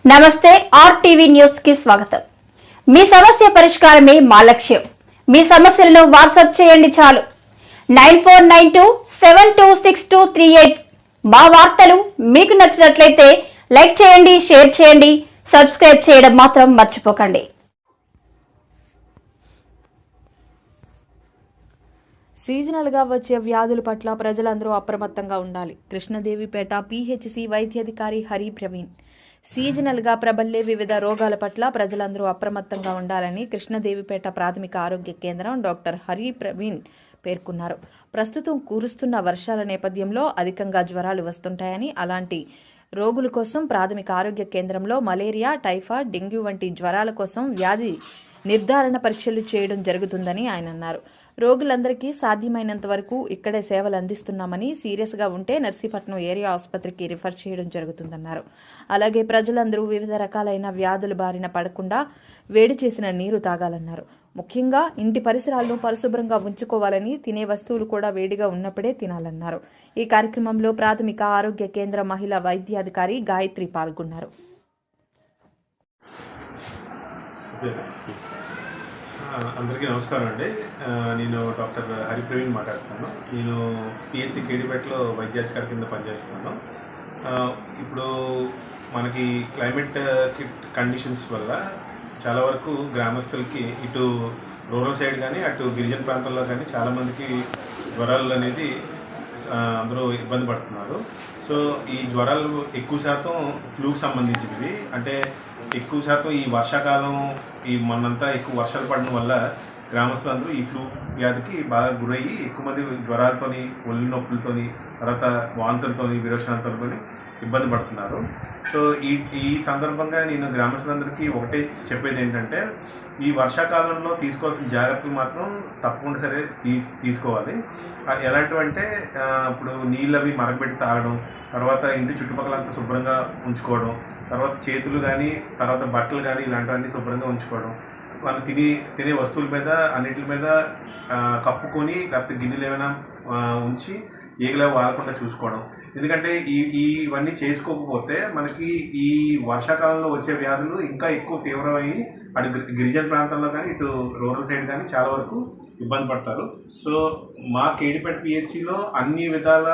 నమస్తే RTV news కి స్వాగతం. మీ సమస్య పరిష్కారమే మా లక్ష్యం. మీ సమస్యలను వాట్సాప్ చేయండి చాలు. 9492726238. మా వార్తలు మీకు నచ్చినట్లయితే లైక్ చేయండి, షేర్ చేయండి, సబ్స్క్రైబ్ చేయడం మాత్రం మర్చిపోకండి. సీజనల్గా వచ్చే వ్యాధుల పట్ల ప్రజలందరూ అప్రమత్తంగా ఉండాలి. కృష్ణదేవిపేట పిహెచ్సి వైద్యాధికారి హరి ప్రవీణ్. సీజనల్గా ప్రబల్లే వివిధ రోగాల పట్ల ప్రజలందరూ అప్రమత్తంగా ఉండాలని కృష్ణదేవిపేట ప్రాథమిక ఆరోగ్య కేంద్రం డాక్టర్ హరి ప్రవీణ్ పేర్కొన్నారు. ప్రస్తుతం కురుస్తున్న వర్షాల నేపథ్యంలో అధికంగా జ్వరాలు వస్తుంటాయని, అలాంటి రోగుల కోసం ప్రాథమిక ఆరోగ్య కేంద్రంలో మలేరియా, టైఫాయిడ్, డెంగ్యూ వంటి జ్వరాల కోసం వ్యాధి నిర్ధారణ పరీక్షలు చేయడం జరుగుతుందని ఆయన అన్నారు. రోగులందరికీ సాధ్యమైనంత వరకు ఇక్కడే సేవలు అందిస్తున్నామని, సీరియస్గా ఉంటే నర్సీపట్నం ఏరియా ఆసుపత్రికి రిఫర్ చేయడం జరుగుతుందన్నారు. అలాగే ప్రజలందరూ వివిధ రకాలైన వ్యాధుల బారిన పడకుండా వేడి చేసిన నీరు తాగాలన్నారు. ముఖ్యంగా ఇంటి పరిసరాలను పరిశుభ్రంగా ఉంచుకోవాలని, తినే వస్తువులు కూడా వేడిగా ఉన్నప్పుడే తినాలన్నారు. ఈ కార్యక్రమంలో ప్రాథమిక ఆరోగ్య కేంద్ర మహిళా వైద్యాధికారి గాయత్రి పాల్గొన్నారు. అందరికీ నమస్కారం అండి. నేను డాక్టర్ హరి ప్రవీణ్ మాట్లాడుతున్నాను. నేను పిహెచ్సి కేడిపేటలో వైద్యాధికారి కింద పనిచేస్తున్నాను. ఇప్పుడు మనకి క్లైమేట్ కండిషన్స్ వల్ల చాలా వరకు గ్రామస్తులకి ఇటు రూరల్ సైడ్ కానీ అటు గిరిజన ప్రాంతాల్లో కానీ చాలామందికి జ్వరాలు అనేది అందరూ ఇబ్బంది పడుతున్నారు. సో ఈ జ్వరాలు ఎక్కువ శాతం ఫ్లూకి సంబంధించినవి. అంటే ఎక్కువ శాతం ఈ వర్షాకాలం మొన్నంతా ఎక్కువ వర్షాలు పడడం వల్ల గ్రామస్తులందరూ ఈ ఫ్లూ వ్యాధికి బాగా గురయ్యి ఎక్కువ మంది జ్వరాలతోని, ఒళ్ళు నొప్పులతోని, తర్వాత వాంతులతోని, విరోచనాలతో ఇబ్బంది పడుతున్నారు. సో ఈ సందర్భంగా నేను గ్రామస్తులందరికీ ఒకటే చెప్పేది ఏంటంటే, ఈ వర్షాకాలంలో తీసుకోవాల్సిన జాగ్రత్తలు మాత్రం తప్పకుండా సరే తీసుకోవాలి. ఎలాంటివంటే ఇప్పుడు నీళ్ళవి మరగబెట్టి తాగడం, తర్వాత ఇంటి చుట్టుపక్కలంతా శుభ్రంగా ఉంచుకోవడం, తర్వాత చేతులు కానీ, తర్వాత బట్టలు కానీ ఇలాంటివన్నీ శుభ్రంగా ఉంచుకోవడం, వాళ్ళు తినే వస్తువుల మీద అన్నిటి మీద కప్పుకొని లేకపోతే గిన్నెలు ఏమైనా ఉంచి ఈగలా వాడకుండా చూసుకోవడం. ఎందుకంటే ఇవన్నీ చేసుకోకపోతే మనకి ఈ వర్షాకాలంలో వచ్చే వ్యాధులు ఇంకా ఎక్కువ తీవ్రమయ్యి అటు గిరిజన ప్రాంతంలో కానీ ఇటు రూరల్ సైడ్ కానీ చాలా వరకు ఇబ్బంది పడతారు. సో మా కేడిపేట పిహెచ్సిలో అన్ని విధాల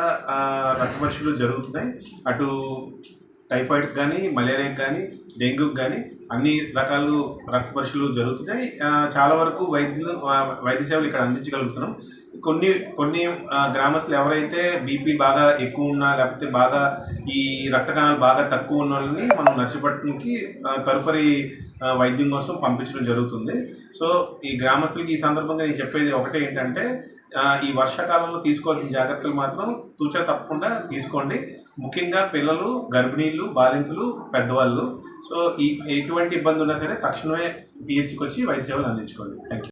రక్త పరీక్షలు జరుగుతున్నాయి. అటు టైఫాయిడ్కి కానీ, మలేరియాకి కానీ, డెంగ్యూకి కానీ అన్ని రకాలు రక్త పరీక్షలు జరుగుతున్నాయి. చాలా వరకు వైద్య సేవలు ఇక్కడ అందించగలుగుతున్నాం. కొన్ని గ్రామస్తులు ఎవరైతే బీపీ బాగా ఎక్కువ ఉన్నా లేకపోతే బాగా ఈ రక్త కణాలు బాగా తక్కువ ఉన్న వాళ్ళని మనం నర్సీపట్నంకి తదుపరి వైద్యం కోసం పంపించడం జరుగుతుంది. సో ఈ గ్రామస్తులకి ఈ సందర్భంగా నేను చెప్పేది ఒకటే ఏంటంటే, ఈ వర్షాకాలంలో తీసుకోవాల్సిన జాగ్రత్తలు మాత్రం తూచా తప్పకుండా తీసుకోండి. ముఖ్యంగా పిల్లలు, గర్భిణీలు, బాలింతలు, పెద్దవాళ్ళు. సో ఎటువంటి ఇబ్బంది ఉన్నా సరే తక్షణమే పిహెచ్సికి వచ్చి వైద్య సేవలు అందించుకోండి. Thank you.